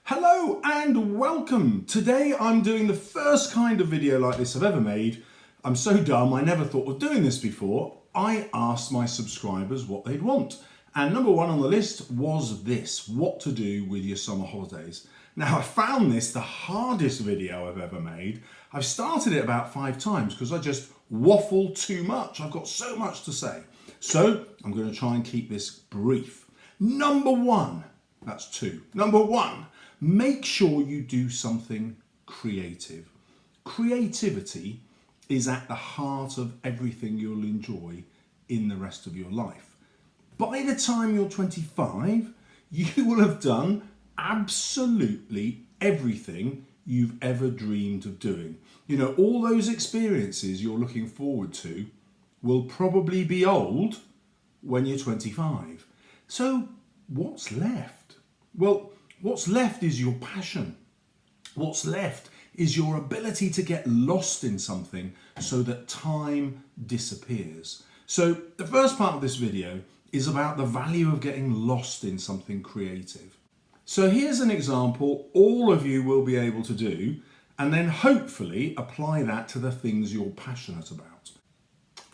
Hello and welcome. Today I'm doing the first kind of video like this I've ever made. I'm so dumb, I never thought of doing this before. I asked my subscribers what they'd want. And number one on the list was this, what to do with your summer holidays. Now I found this the hardest video I've ever made. I've started it about 5 times because I just waffle too much. I've got so much to say. So I'm going to try and keep this brief. Number one, that's 2. Number 1, make sure you do something creative. Creativity is at the heart of everything you'll enjoy in the rest of your life. By the time you're 25, you will have done absolutely everything you've ever dreamed of doing. You know, all those experiences you're looking forward to will probably be old when you're 25. So what's left? Well, what's left is your passion. What's left is your ability to get lost in something so that time disappears. So the first part of this video is about the value of getting lost in something creative. So here's an example all of you will be able to do, and then hopefully apply that to the things you're passionate about.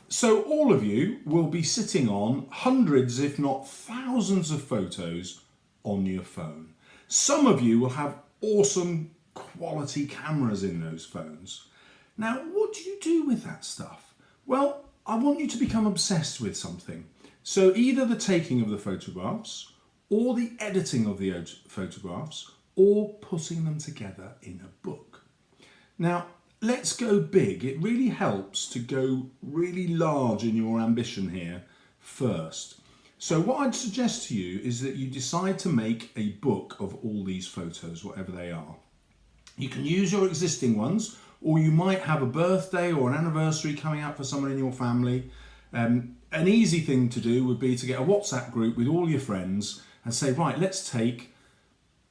So all of you will be sitting on hundreds, if not thousands of photos on your phone. Some of you will have awesome quality cameras in those phones. Now, what do you do with that stuff? Well, I want you to become obsessed with something. So either the taking of the photographs, or the editing of the photographs, or putting them together in a book. Now, let's go big. It really helps to go really large in your ambition here first. So what I'd suggest to you is that you decide to make a book of all these photos, whatever they are. You can use your existing ones, or you might have a birthday or an anniversary coming up for someone in your family. An easy thing to do would be to get a WhatsApp group with all your friends and say, right, let's take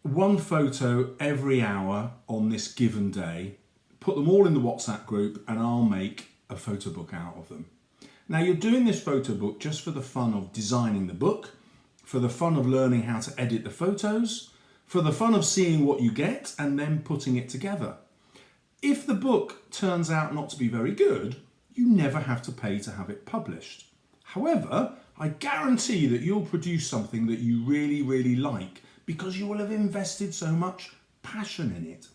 one photo every hour on this given day, put them all in the WhatsApp group, and I'll make a photo book out of them. Now you're doing this photo book just for the fun of designing the book, for the fun of learning how to edit the photos, for the fun of seeing what you get and then putting it together. If the book turns out not to be very good, you never have to pay to have it published. However, I guarantee that you'll produce something that you really, really like because you will have invested so much passion in it.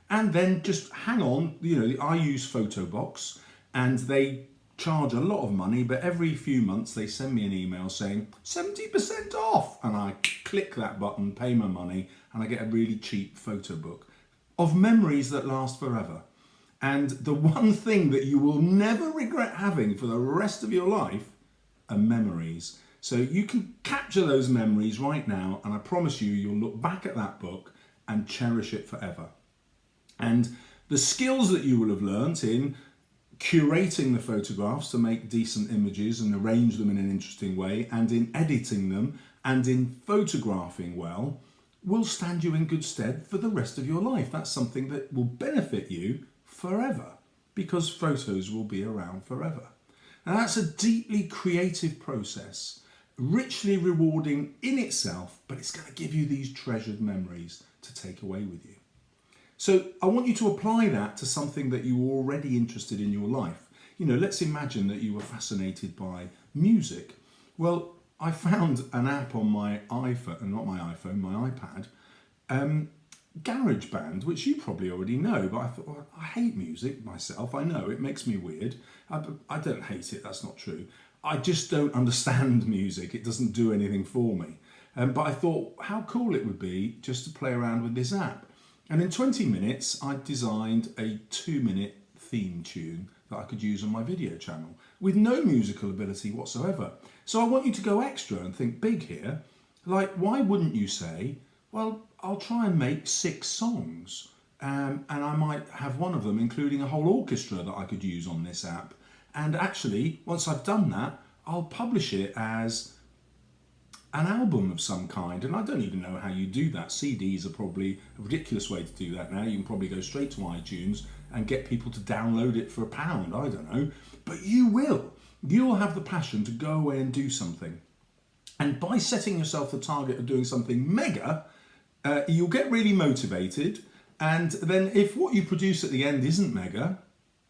And then just hang on, I use Photobox and they charge a lot of money, but every few months they send me an email saying 70% off, and I click that button, pay my money, and I get a really cheap photo book of memories that last forever. And the one thing that you will never regret having for the rest of your life are memories. So you can capture those memories right now, and I promise you'll look back at that book and cherish it forever. And the skills that you will have learnt in curating the photographs to make decent images and arrange them in an interesting way, and in editing them and in photographing well, will stand you in good stead for the rest of your life. That's something that will benefit you forever because photos will be around forever. Now that's a deeply creative process, richly rewarding in itself, but it's going to give you these treasured memories to take away with you. So I want you to apply that to something that you're already interested in your life. Let's imagine that you were fascinated by music. Well, I found an app on my iPhone, not my iPhone, my iPad, GarageBand, which you probably already know, but I thought, well, I hate music myself. I know, it makes me weird. I don't hate it, that's not true. I just don't understand music. It doesn't do anything for me. But I thought how cool it would be just to play around with this app. And in 20 minutes, I designed a 2-minute theme tune that I could use on my video channel with no musical ability whatsoever. So I want you to go extra and think big here. Like, why wouldn't you say, well, I'll try and make 6 songs and I might have one of them including a whole orchestra that I could use on this app. And actually, once I've done that, I'll publish it as an album of some kind, and I don't even know how you do that. CDs are probably a ridiculous way to do that now. You can probably go straight to iTunes and get people to download it for £1, I don't know. But you'll have the passion to go away and do something. And by setting yourself the target of doing something mega, You'll get really motivated, and then if what you produce at the end isn't mega,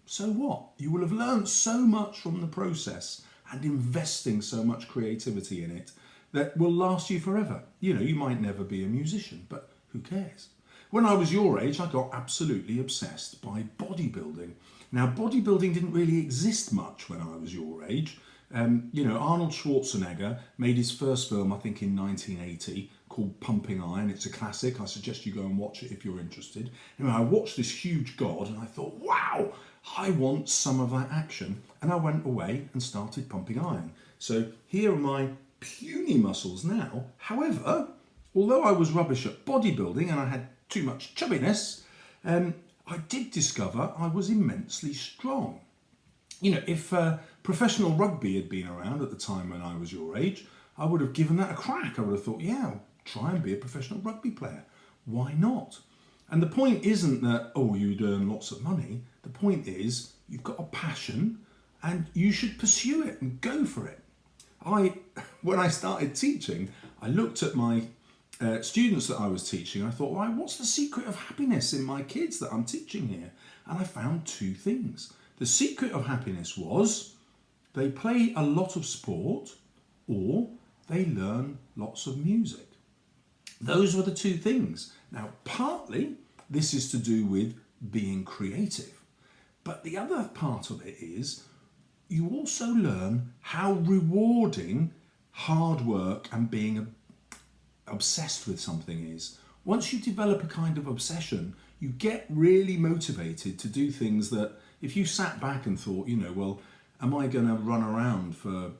so what? You will have learned so much from the process and investing so much creativity in it that will last you forever. You know, you might never be a musician, but who cares? When I was your age, I got absolutely obsessed by bodybuilding. Now, bodybuilding didn't really exist much when I was your age. You know, Arnold Schwarzenegger made his first film, I think in 1980, called Pumping Iron. It's a classic. I suggest you go and watch it if you're interested. Anyway, I watched this huge god and I thought, wow, I want some of that action. And I went away and started pumping iron. So here are my puny muscles now. However, although I was rubbish at bodybuilding and I had too much chubbiness, I did discover I was immensely strong. You know, if professional rugby had been around at the time when I was your age, I would have given that a crack. I would have thought, yeah, I'll try and be a professional rugby player. Why not? And the point isn't that, oh, you'd earn lots of money. The point is you've got a passion and you should pursue it and go for it. When I started teaching, I looked at my students that I was teaching. I thought, right, what's the secret of happiness in my kids that I'm teaching here? And I found two things. The secret of happiness was they play a lot of sport or they learn lots of music. Those were the two things. Now, partly this is to do with being creative, but the other part of it is you also learn how rewarding hard work and being obsessed with something is. Once you develop a kind of obsession, you get really motivated to do things that if you sat back and thought, you know, well, am I going to run around for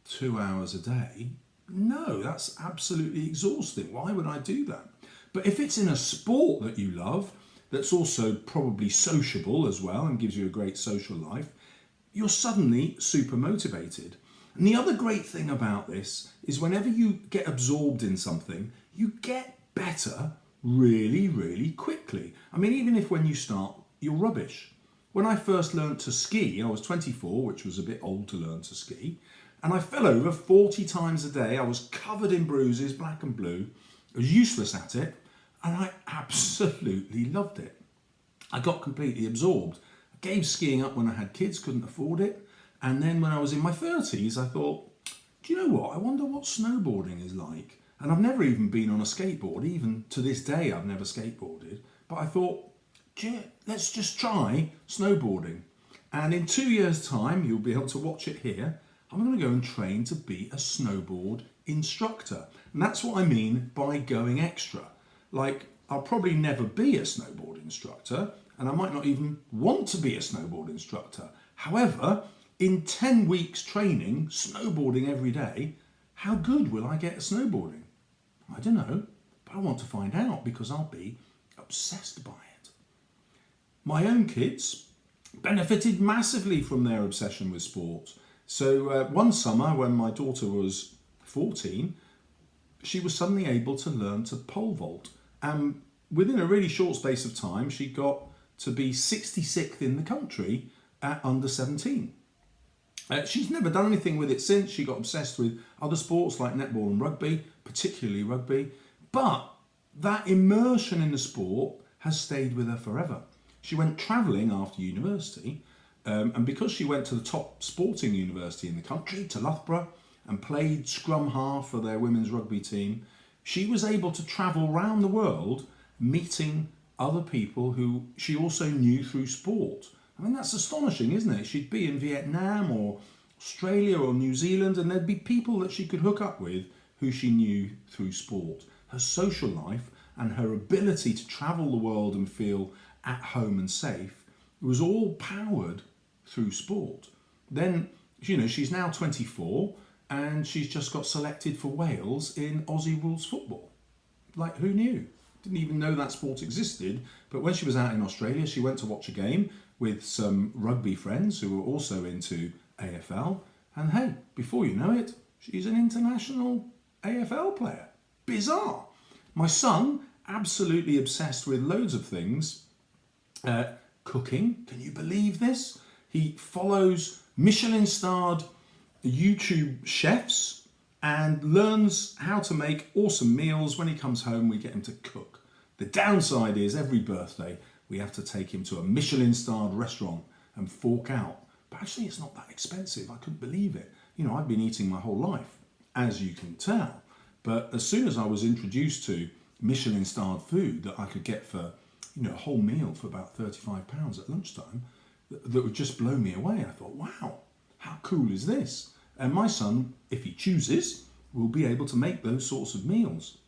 2 hours a day? No, that's absolutely exhausting. Why would I do that? But if it's in a sport that you love, that's also probably sociable as well and gives you a great social life, you're suddenly super motivated. And the other great thing about this is whenever you get absorbed in something, you get better really, really quickly. I mean, even if when you start, you're rubbish. When I first learned to ski, I was 24, which was a bit old to learn to ski, and I fell over 40 times a day. I was covered in bruises, black and blue. I was useless at it, and I absolutely loved it. I got completely absorbed. I gave skiing up when I had kids, couldn't afford it. And then when I was in my 30s, I thought, do you know what? I wonder what snowboarding is like. And I've never even been on a skateboard. Even to this day, I've never skateboarded. But I thought, let's just try snowboarding. And in 2 years' time, you'll be able to watch it here. I'm going to go and train to be a snowboard instructor. And that's what I mean by going extra. Like, I'll probably never be a snowboard instructor, and I might not even want to be a snowboard instructor. However, in 10 weeks training, snowboarding every day, how good will I get at snowboarding? I don't know, but I want to find out because I'll be obsessed by it. My own kids benefited massively from their obsession with sport. So one summer when my daughter was 14, she was suddenly able to learn to pole vault. And within a really short space of time, she got to be 66th in the country at under 17. She's never done anything with it since. She got obsessed with other sports like netball and rugby, particularly rugby. But that immersion in the sport has stayed with her forever. She went travelling after university, and because she went to the top sporting university in the country, to Loughborough, and played scrum half for their women's rugby team, she was able to travel around the world meeting other people who she also knew through sport. I mean, that's astonishing, isn't it? She'd be in Vietnam or Australia or New Zealand, and there'd be people that she could hook up with who she knew through sport. Her social life and her ability to travel the world and feel at home and safe was all powered through sport. Then, you know, she's now 24 and she's just got selected for Wales in Aussie Rules football. Like, who knew? Didn't even know that sport existed. But when she was out in Australia, she went to watch a game with some rugby friends who were also into AFL. And hey, before you know it, she's an international AFL player. Bizarre. My son, absolutely obsessed with loads of things. Cooking, can you believe this? He follows Michelin-starred YouTube chefs and learns how to make awesome meals. When he comes home, we get him to cook. The downside is every birthday, we have to take him to a Michelin-starred restaurant and fork out. But actually, it's not that expensive. I couldn't believe it. You know, I've been eating my whole life, as you can tell. But as soon as I was introduced to Michelin-starred food that I could get for, you know, a whole meal for about £35 at lunchtime, that would just blow me away. I thought, wow, how cool is this? And my son, if he chooses, will be able to make those sorts of meals.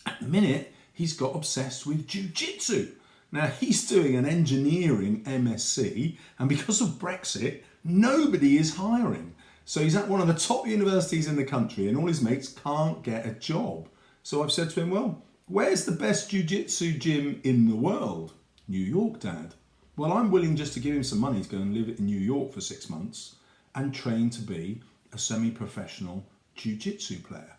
At the minute, he's got obsessed with jiu-jitsu. Now, he's doing an engineering MSc, and because of Brexit, nobody is hiring. So he's at one of the top universities in the country, and all his mates can't get a job. So I've said to him, well, where's the best jiu-jitsu gym in the world? New York, Dad. Well, I'm willing just to give him some money to go and live in New York for 6 months and train to be a semi-professional jiu-jitsu player.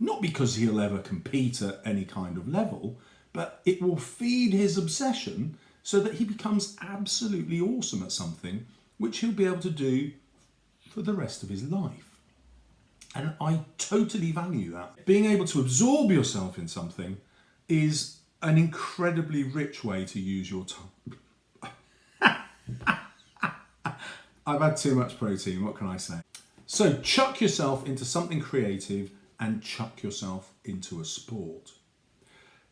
Not because he'll ever compete at any kind of level, but it will feed his obsession so that he becomes absolutely awesome at something which he'll be able to do for the rest of his life. And I totally value that. Being able to absorb yourself in something is an incredibly rich way to use your time. I've had too much protein, what can I say? So chuck yourself into something creative and chuck yourself into a sport.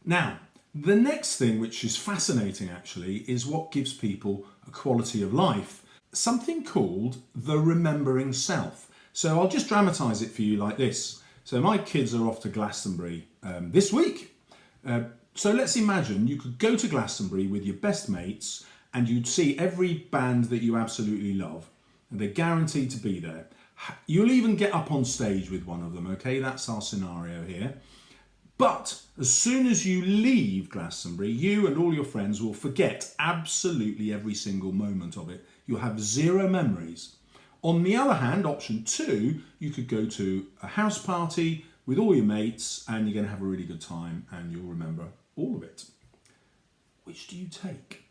Now, the next thing, which is fascinating actually, is what gives people a quality of life. Something called the remembering self. So I'll just dramatise it for you like this. So my kids are off to Glastonbury this week. So let's imagine you could go to Glastonbury with your best mates and you'd see every band that you absolutely love. And they're guaranteed to be there. You'll even get up on stage with one of them, okay? That's our scenario here. But as soon as you leave Glastonbury, you and all your friends will forget absolutely every single moment of it. You'll have zero memories. On the other hand, option 2, you could go to a house party with all your mates and you're going to have a really good time and you'll remember all of it. Which do you take?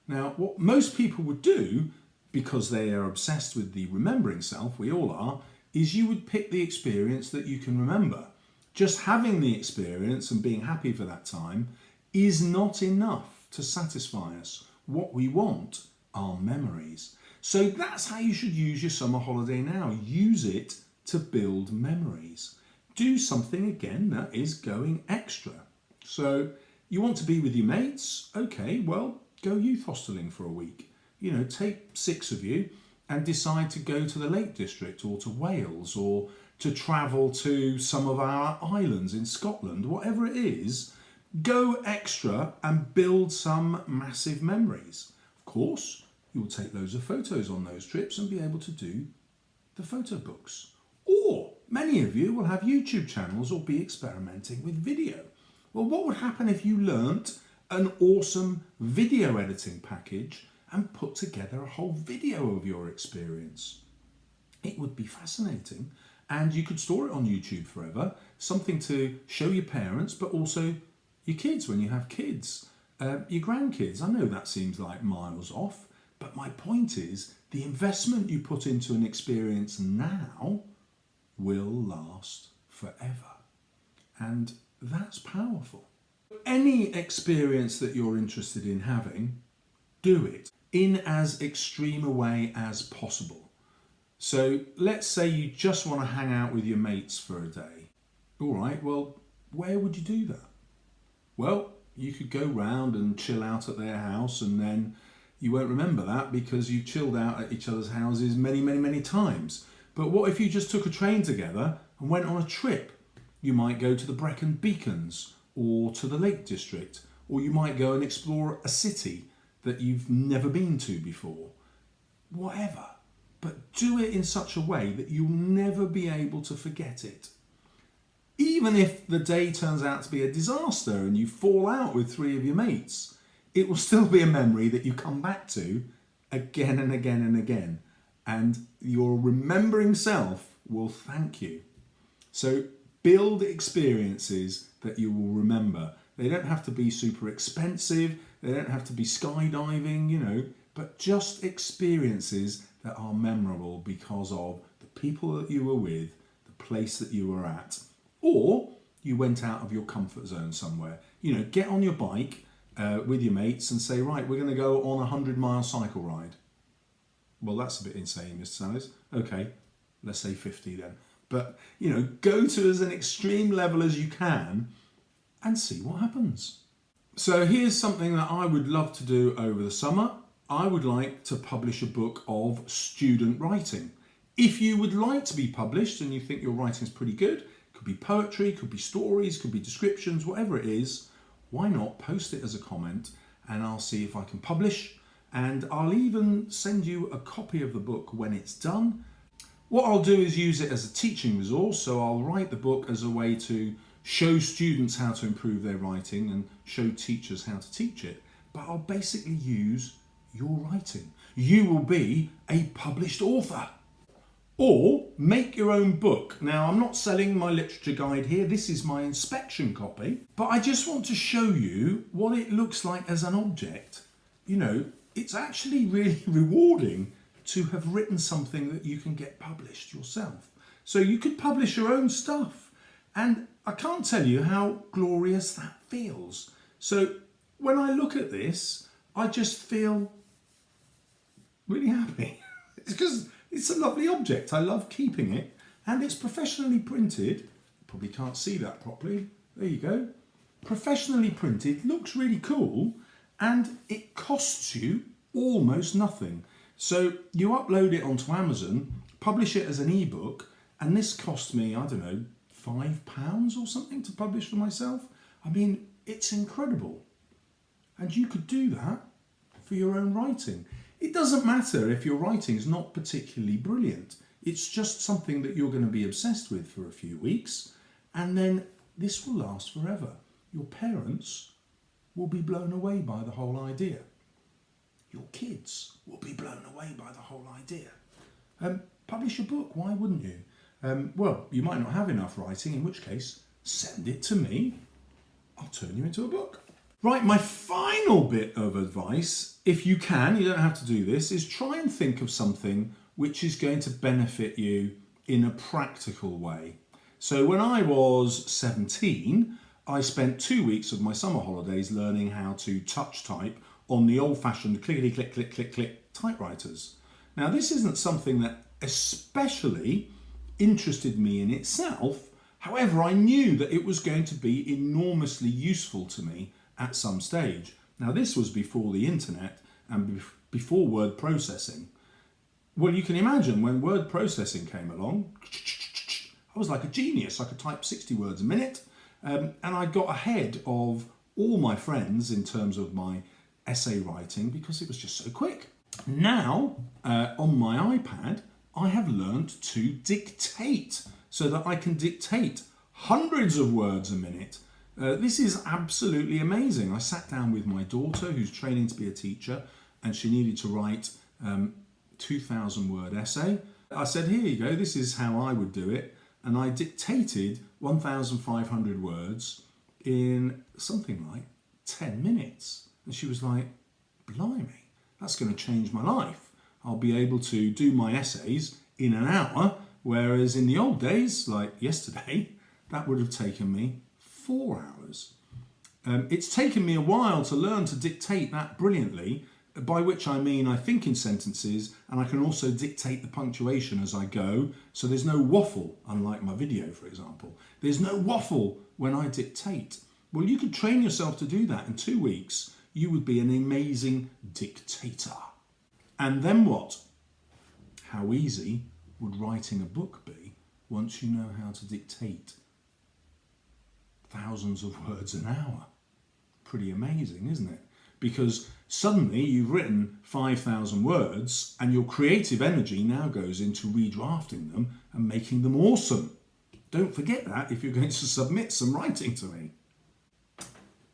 Now, what most people would do, because they are obsessed with the remembering self, we all are, is you would pick the experience that you can remember. Just having the experience and being happy for that time is not enough to satisfy us. What we want are memories. So that's how you should use your summer holiday now. Use it to build memories. Do something again that is going extra. So you want to be with your mates? Okay, well, go youth hosteling for a week. You know, take 6 of you and decide to go to the Lake District or to Wales or to travel to some of our islands in Scotland, whatever it is. Go extra and build some massive memories. Of course, you'll take loads of photos on those trips and be able to do the photo books. Or many of you will have YouTube channels or be experimenting with video. Well, what would happen if you learnt an awesome video editing package and put together a whole video of your experience? It would be fascinating, and you could store it on YouTube forever, something to show your parents, but also your kids when you have kids, your grandkids. I know that seems like miles off, but my point is the investment you put into an experience now will last forever, and that's powerful. Any experience that you're interested in having, do it in as extreme a way as possible. So let's say you just want to hang out with your mates for a day. All right, well, where would you do that? Well, you could go round and chill out at their house, and then you won't remember that because you chilled out at each other's houses many, many, many times. But what if you just took a train together and went on a trip? You might go to the Brecon Beacons or to the Lake District, or you might go and explore a city that you've never been to before. Whatever. But do it in such a way that you'll never be able to forget it. Even if the day turns out to be a disaster and you fall out with 3 of your mates, it will still be a memory that you come back to again and again and again. And your remembering self will thank you. So build experiences that you will remember. They don't have to be super expensive. They don't have to be skydiving, you know, but just experiences that are memorable because of the people that you were with, the place that you were at. Or you went out of your comfort zone somewhere. You know, get on your bike with your mates and say, right, we're going to go on a 100-mile cycle ride. Well, that's a bit insane, Mr. Sanders. Okay, let's say 50 then. But, you know, go to as an extreme level as you can and see what happens. So here's something that I would love to do over the summer. I would like to publish a book of student writing. If you would like to be published and you think your writing is pretty good, could be poetry, could be stories, could be descriptions, whatever it is, why not post it as a comment and I'll see if I can publish, and I'll even send you a copy of the book when it's done. What I'll do is use it as a teaching resource, so I'll write the book as a way to show students how to improve their writing and show teachers how to teach it, but I'll basically use your writing. You will be a published author. Or make your own book. Now, I'm not selling my literature guide here. This is my inspection copy. But I just want to show you what it looks like as an object. You know, it's actually really rewarding to have written something that you can get published yourself. So you could publish your own stuff. And I can't tell you how glorious that feels. So when I look at this, I just feel really happy. It's because it's a lovely object. I love keeping it, and it's professionally printed. Probably can't see that properly. There you go. Professionally printed, looks really cool, and it costs you almost nothing. So you upload it onto Amazon, publish it as an ebook, and this cost me, I don't know, £5 or something to publish for myself. I mean, it's incredible. And you could do that for your own writing. It doesn't matter if your writing is not particularly brilliant. It's just something that you're going to be obsessed with for a few weeks, and then this will last forever. Your parents will be blown away by the whole idea. Your kids will be blown away by the whole idea. Publish a book, why wouldn't you? Well, you might not have enough writing, in which case, send it to me. I'll turn you into a book. Right, my final bit of advice, if you can, you don't have to do this, is try and think of something which is going to benefit you in a practical way. So when I was 17, I spent 2 weeks of my summer holidays learning how to touch type on the old-fashioned clickety-click, click, click, click typewriters. Now, this isn't something that especially interested me in itself. However, I knew that it was going to be enormously useful to me at some stage. Now, this was before the internet and before word processing. Well, you can imagine when word processing came along, I was like a genius. I could type 60 words a minute, and I got ahead of all my friends in terms of my essay writing because it was just so quick. Now, on my iPad, I have learned to dictate so that I can dictate hundreds of words a minute. This is absolutely amazing. I sat down with my daughter, who's training to be a teacher, and she needed to write 2,000 word essay. I said, here you go, this is how I would do it. And I dictated 1,500 words in something like 10 minutes. And she was like, blimey, that's going to change my life. I'll be able to do my essays in an hour, whereas in the old days, like yesterday, that would have taken me 4 hours. It's taken me a while to learn to dictate that brilliantly, by which I mean I think in sentences and I can also dictate the punctuation as I go, so there's no waffle, unlike my video, for example. There's no waffle when I dictate. Well, you could train yourself to do that in 2 weeks. You would be an amazing dictator. And then what? How easy would writing a book be once you know how to dictate thousands of words an hour? Pretty amazing, isn't it? Because suddenly you've written 5,000 words and your creative energy now goes into redrafting them and making them awesome. Don't forget that if you're going to submit some writing to me.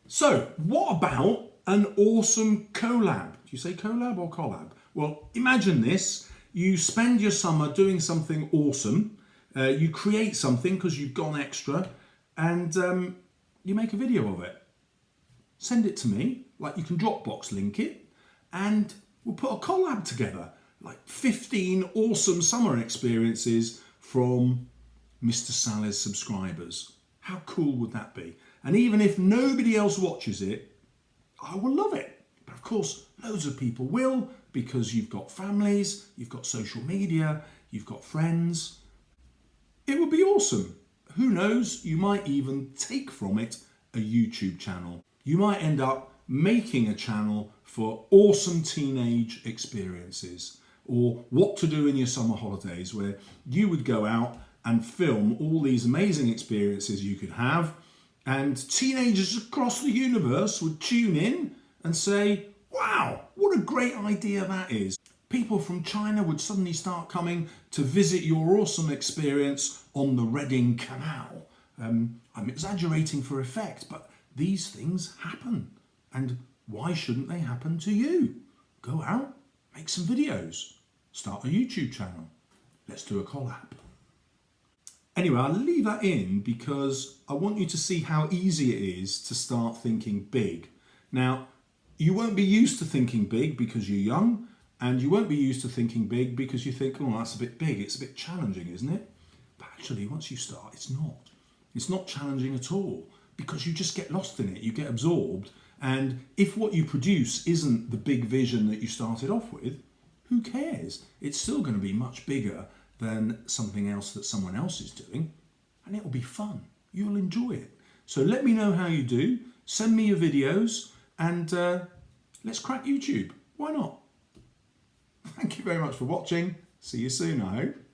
So, what about an awesome collab? Do you say collab or collab? Well, imagine this. You spend your summer doing something awesome. You create something because you've gone extra, and you make a video of it. Send it to me. Like, you can Dropbox link it, and we'll put a collab together. Like 15 awesome summer experiences from Mr. Saleh's subscribers. How cool would that be? And even if nobody else watches it, I will love it. But of course, loads of people will, because you've got families, you've got social media, you've got friends. It would be awesome. Who knows, you might even take from it a YouTube channel. You might end up making a channel for awesome teenage experiences, or what to do in your summer holidays, where you would go out and film all these amazing experiences you could have, and teenagers across the universe would tune in and say, wow, what a great idea that is. People from China would suddenly start coming to visit your awesome experience on the Reading Canal. I'm exaggerating for effect, but these things happen. And why shouldn't they happen to you? Go out, make some videos, start a YouTube channel. Let's do a collab. Anyway, I'll leave that in because I want you to see how easy it is to start thinking big. Now, you won't be used to thinking big because you're young, and you won't be used to thinking big because you think, oh, that's a bit big, it's a bit challenging, isn't it? But actually, once you start, it's not. It's not challenging at all because you just get lost in it, you get absorbed, and if what you produce isn't the big vision that you started off with, who cares? It's still going to be much bigger than something else that someone else is doing, and it'll be fun. You'll enjoy it. So let me know how you do. Send me your videos, and let's crack YouTube. Why not? Thank you very much for watching. See you soon, I hope.